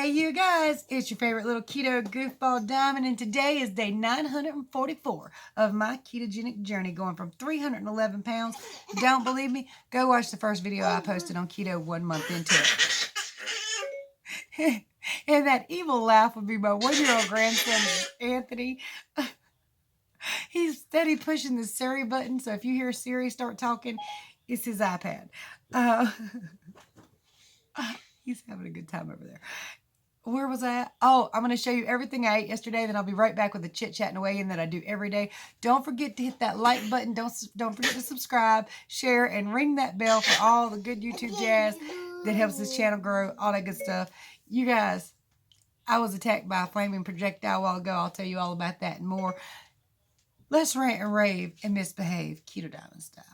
Hey you guys, it's your favorite little keto goofball Diamond, and today is day 944 of my ketogenic journey, going from 311 pounds. Don't believe me? Go watch the first video I posted on keto 1 month into it. And that evil laugh would be my 1-year-old grandson, Anthony. He's steady pushing the Siri button, so if you hear Siri start talking, it's his iPad. He's having a good time over there. Where was I at? Oh, I'm going to show you everything I ate yesterday. Then I'll be right back with the chit-chatting away in that I do every day. Don't forget to hit that like button. Don't forget to subscribe, share, and ring that bell for all the good YouTube jazz that helps this channel grow, all that good stuff. You guys, I was attacked by a flaming projectile a while ago. I'll tell you all about that and more. Let's rant and rave and misbehave Keto Diamond style.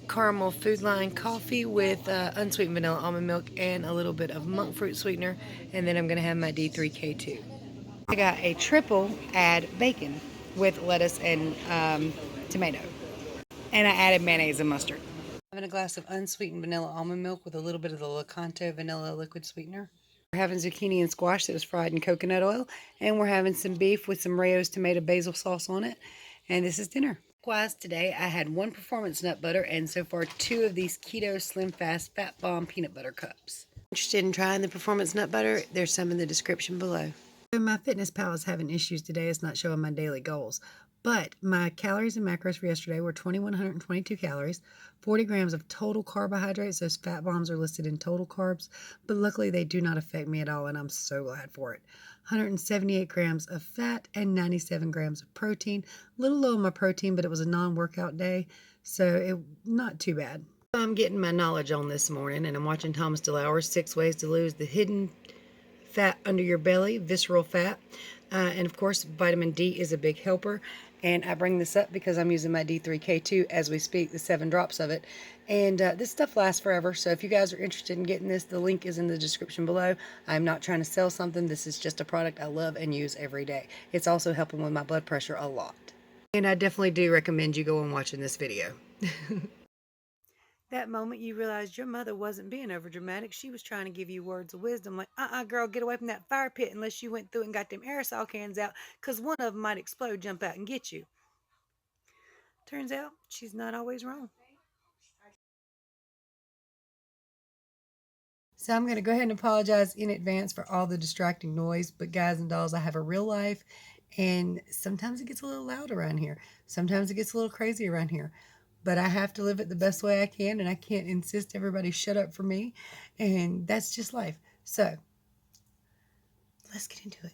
Caramel Food Line coffee with unsweetened vanilla almond milk and a little bit of monk fruit sweetener, and then I'm going to have my D3K2. I got a triple add bacon with lettuce and tomato, and I added mayonnaise and mustard. Having a glass of unsweetened vanilla almond milk with a little bit of the Lakanto vanilla liquid sweetener. We're having zucchini and squash that was fried in coconut oil, and we're having some beef with some Rayo's tomato basil sauce on it, and this is dinner. Likewise, today I had 1 performance nut butter and so far 2 of these Keto Slim Fast Fat Bomb peanut butter cups. Interested in trying the performance nut butter? There's some in the description below. So my FitnessPal is having issues today. It's not showing my daily goals. But my calories and macros for yesterday were 2,122 calories, 40 grams of total carbohydrates. Those fat bombs are listed in total carbs, but luckily they do not affect me at all, and I'm so glad for it. 178 grams of fat and 97 grams of protein. A little low on my protein, but it was a non-workout day, so not too bad. I'm getting my knowledge on this morning, and I'm watching Thomas DeLauer's 6 Ways to Lose the Hidden Fat Under Your Belly, Visceral Fat. And of course, vitamin D is a big helper. And I bring this up because I'm using my D3K2 as we speak, the 7 drops of it. And this stuff lasts forever. So if you guys are interested in getting this, the link is in the description below. I'm not trying to sell something. This is just a product I love and use every day. It's also helping with my blood pressure a lot. And I definitely do recommend you go and watching this video. That moment you realized your mother wasn't being overdramatic. She was trying to give you words of wisdom like, girl, get away from that fire pit unless you went through and got them aerosol cans out, because one of them might explode, jump out, and get you. Turns out she's not always wrong. So I'm going to go ahead and apologize in advance for all the distracting noise. But guys and dolls, I have a real life, and sometimes it gets a little loud around here. Sometimes it gets a little crazy around here. But I have to live it the best way I can, and I can't insist everybody shut up for me. And that's just life. So, let's get into it.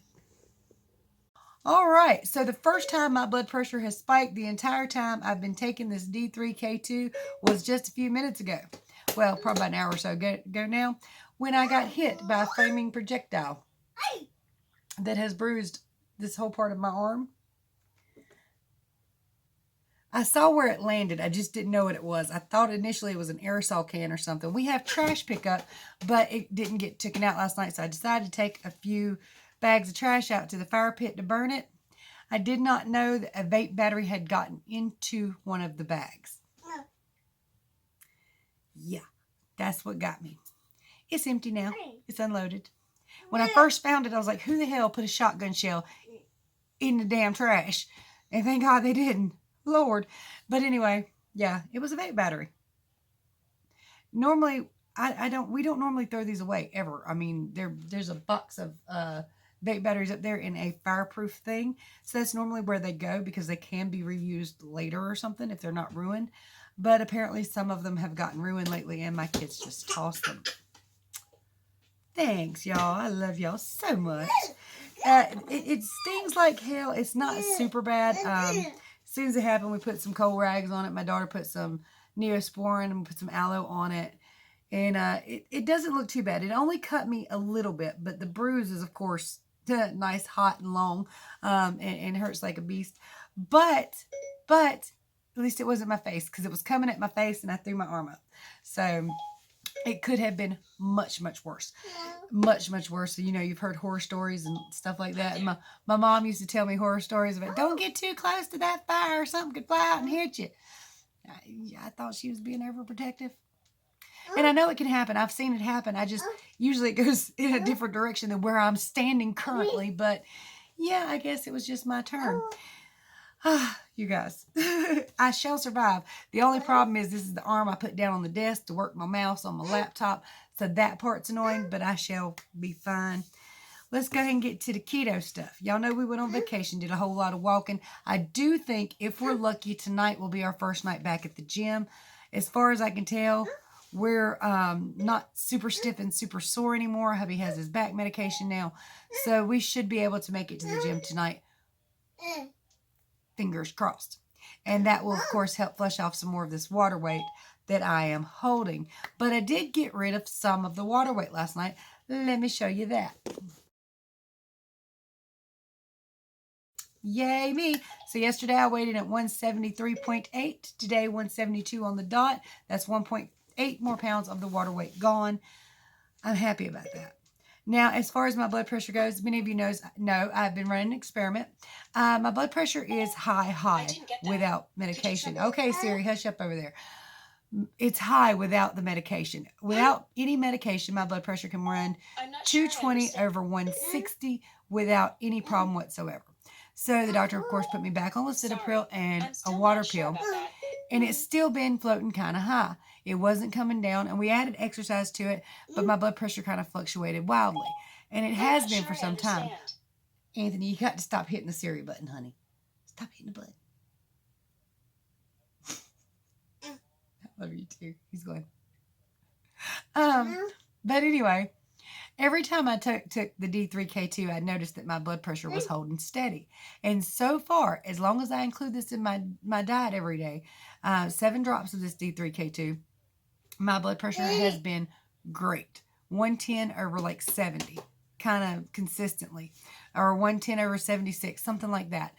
All right. So, the first time my blood pressure has spiked the entire time I've been taking this D3K2 was just a few minutes ago. Well, probably about an hour or so ago now, when I got hit by a flaming projectile that has bruised this whole part of my arm. I saw where it landed. I just didn't know what it was. I thought initially it was an aerosol can or something. We have trash pickup, but it didn't get taken out last night, so I decided to take a few bags of trash out to the fire pit to burn it. I did not know that a vape battery had gotten into one of the bags. Yeah, that's what got me. It's empty now. It's unloaded. When I first found it, I was like, who the hell put a shotgun shell in the damn trash? And thank God they didn't. Lord. But anyway, yeah, it was a vape battery. Normally, we don't normally throw these away ever. I mean, there's a box of vape batteries up there in a fireproof thing. So that's normally where they go because they can be reused later or something if they're not ruined. But apparently some of them have gotten ruined lately and my kids just toss them. Thanks, y'all. I love y'all so much. It stings like hell. It's not super bad. As soon as it happened, we put some cold rags on it. My daughter put some Neosporin and put some aloe on it. And it doesn't look too bad. It only cut me a little bit, but the bruise is, of course, nice, hot, and long, and hurts like a beast. But at least it wasn't my face, because it was coming at my face and I threw my arm up. So it could have been much, much worse. Much, much worse. So, you know, you've heard horror stories and stuff like that. And my mom used to tell me horror stories about, don't get too close to that fire or something could fly out and hit you. I thought she was being overprotective. And I know it can happen. I've seen it happen. Usually it goes in a different direction than where I'm standing currently. But yeah, I guess it was just my turn. You guys, I shall survive. The only problem is this is the arm I put down on the desk to work my mouse on my laptop. So that part's annoying, but I shall be fine. Let's go ahead and get to the keto stuff. Y'all know we went on vacation, did a whole lot of walking. I do think if we're lucky, tonight will be our first night back at the gym. As far as I can tell, we're not super stiff and super sore anymore. Hubby has his back medication now. So we should be able to make it to the gym tonight. Fingers crossed. And that will, of course, help flush off some more of this water weight that I am holding. But I did get rid of some of the water weight last night. Let me show you that. Yay me. So yesterday I weighed in at 173.8. Today 172 on the dot. That's 1.8 more pounds of the water weight gone. I'm happy about that. Now, as far as my blood pressure goes, many of you know I've been running an experiment. My blood pressure is high without medication. Okay, Siri, hush up over there. It's high without the medication. Without any medication, my blood pressure can run 220 over 160 without any problem whatsoever. So the doctor, of course, put me back on lisinopril and a water pill. And it's still been floating kind of high. It wasn't coming down, and we added exercise to it, but my blood pressure kind of fluctuated wildly. And it has been for some time. Anthony, you got to stop hitting the Siri button, honey. Stop hitting the button. I love you too. He's going. But anyway, every time I took the D3K2, I noticed that my blood pressure was holding steady. And so far, as long as I include this in my diet every day, 7 drops of this D3K2, my blood pressure has been great. 110 over like 70, kind of consistently. Or 110 over 76, something like that.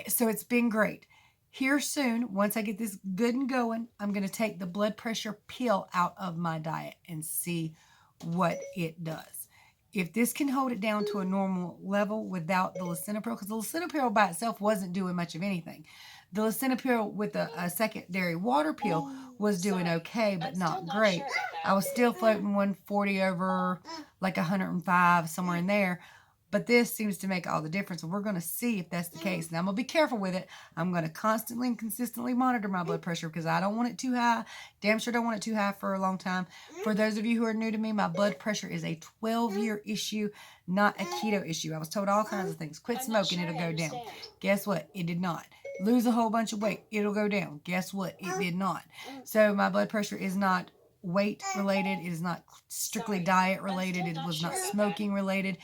So it's been great. Here soon, once I get this good and going, I'm going to take the blood pressure pill out of my diet and see what it does. If this can hold it down to a normal level without the lisinopril, because the lisinopril by itself wasn't doing much of anything. The lisinopril with a secondary water pill was doing okay, but not great. I was still floating 140 over like 105, somewhere in there. But this seems to make all the difference, and we're going to see if that's the case. Now, I'm going to be careful with it. I'm going to constantly and consistently monitor my blood pressure because I don't want it too high. Damn sure don't want it too high for a long time. For those of you who are new to me, my blood pressure is a 12-year issue, not a keto issue. I was told all kinds of things. Quit smoking, it'll go down. Guess what? It did not. Lose a whole bunch of weight, it'll go down. Guess what? It did not. So my blood pressure is not weight related. It is not strictly diet related. It was not smoking related.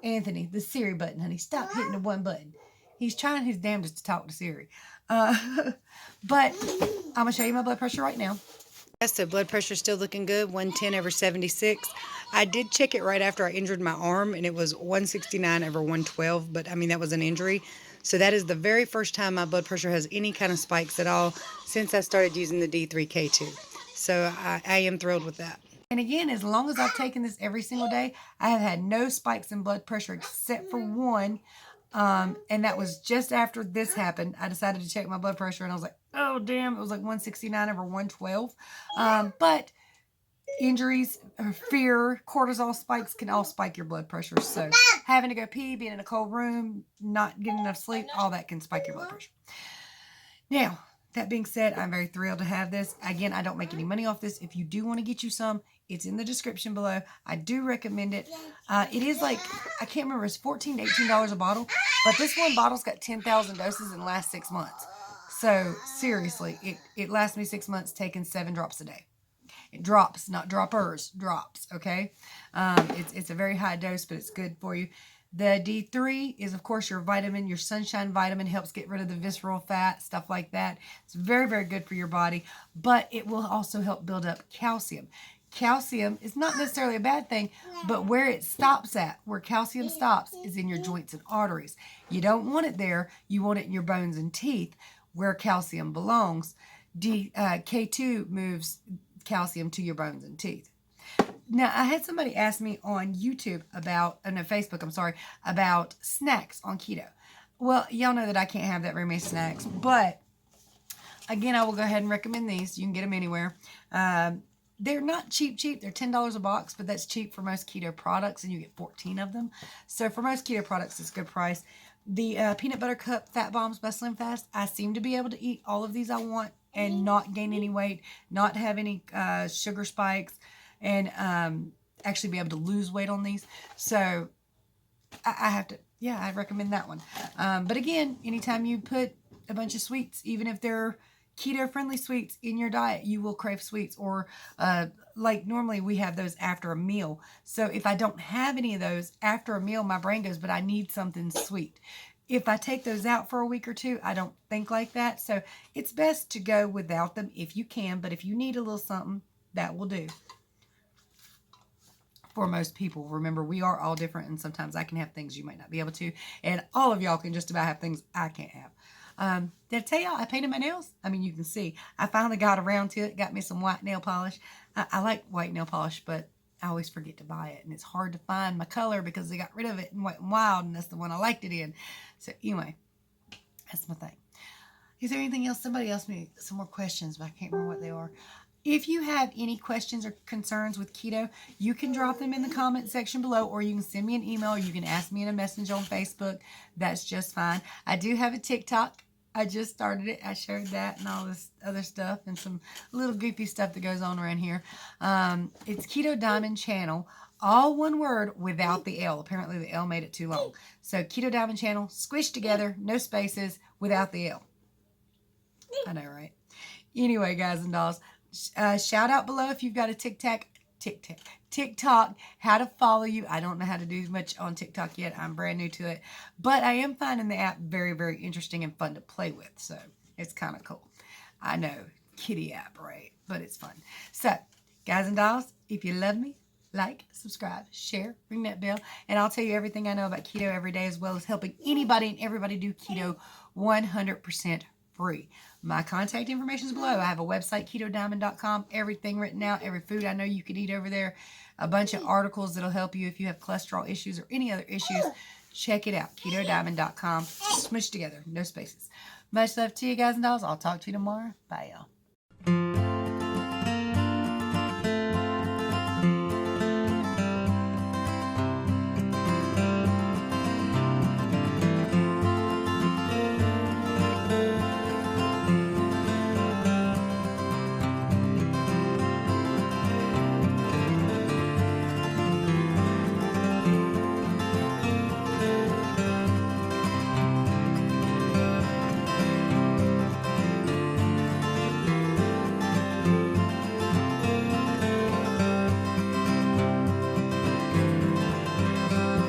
Anthony, the Siri button, honey. Stop hitting the one button. He's trying his damnedest to talk to Siri. But I'm going to show you my blood pressure right now. Yes, the blood pressure is still looking good, 110 over 76. I did check it right after I injured my arm, and it was 169 over 112. But, I mean, that was an injury. So that is the very first time my blood pressure has any kind of spikes at all since I started using the D3K2. So I am thrilled with that. And again, as long as I've taken this every single day, I have had no spikes in blood pressure except for one. And that was just after this happened. I decided to check my blood pressure and I was like, oh, damn, it was like 169 over 112. But injuries, fear, cortisol spikes can all spike your blood pressure. So having to go pee, being in a cold room, not getting enough sleep, all that can spike your blood pressure. Now, that being said, I'm very thrilled to have this. Again, I don't make any money off this. If you do want to get you some, it's in the description below. I do recommend it. It is like, I can't remember, it's $14 to $18 a bottle. But this one bottle's got 10,000 doses in the last 6 months. So, seriously, it lasts me 6 months taking 7 drops a day. It drops, not droppers, drops, okay? It's a very high dose, but it's good for you. The D3 is, of course, your vitamin, your sunshine vitamin, helps get rid of the visceral fat, stuff like that. It's very, very good for your body, but it will also help build up calcium. calcium is not necessarily a bad thing, but where it stops at, where calcium stops, is in your joints and arteries. You don't want it there. You want it in your bones and teeth, where calcium belongs. K2 moves calcium to your bones and teeth. Now, I had somebody ask me on YouTube Facebook, about snacks on keto. Well, y'all know that I can't have that very many snacks, but again, I will go ahead and recommend these. You can get them anywhere. They're not cheap. They're $10 a box, but that's cheap for most keto products, and you get 14 of them. So for most keto products, it's a good price. The Peanut Butter Cup Fat Bombs by Slim Fast, I seem to be able to eat all of these I want and not gain any weight, not have any sugar spikes, and actually be able to lose weight on these. So I recommend that one. But again, anytime you put a bunch of sweets, even if they're keto-friendly sweets in your diet, you will crave sweets. Or like normally we have those after a meal. So if I don't have any of those after a meal, my brain goes, but I need something sweet. If I take those out for a week or two, I don't think like that. So it's best to go without them if you can. But if you need a little something, that will do. For most people, remember, we are all different, and sometimes I can have things you might not be able to, and all of y'all can just about have things I can't have. Did I tell y'all I painted my nails? I mean, you can see. I finally got around to it, got me some white nail polish. I like white nail polish, but I always forget to buy it, and it's hard to find my color because they got rid of it in Wet n Wild, and that's the one I liked it in. So anyway, that's my thing. Is there anything else? Somebody asked me some more questions, but I can't remember what they are. If you have any questions or concerns with keto, you can drop them in the comment section below, or you can send me an email, or you can ask me in a message on Facebook. That's just fine. I do have a TikTok. I just started it. I shared that and all this other stuff and some little goofy stuff that goes on around here. It's Keto Diamond channel, all one word without the L. Apparently the L made it too long. So Keto Diamond channel, squished together, no spaces, without the L. I know, right? Anyway, guys and dolls. Shout out below if you've got a TikTok, how to follow you. I don't know how to do much on TikTok yet. I'm brand new to it. But I am finding the app very, very interesting and fun to play with. So it's kind of cool. I know, kitty app, right? But it's fun. So, guys and dolls, if you love me, like, subscribe, share, ring that bell, and I'll tell you everything I know about keto every day, as well as helping anybody and everybody do keto 100% free. My contact information is below. I have a website, ketodiamond.com, everything written out, every food I know you could eat over there, a bunch of articles that'll help you if you have cholesterol issues or any other issues. Check it out, ketodiamond.com, smushed together, no spaces. Much love to you guys and dolls. I'll talk to you tomorrow. Bye, y'all.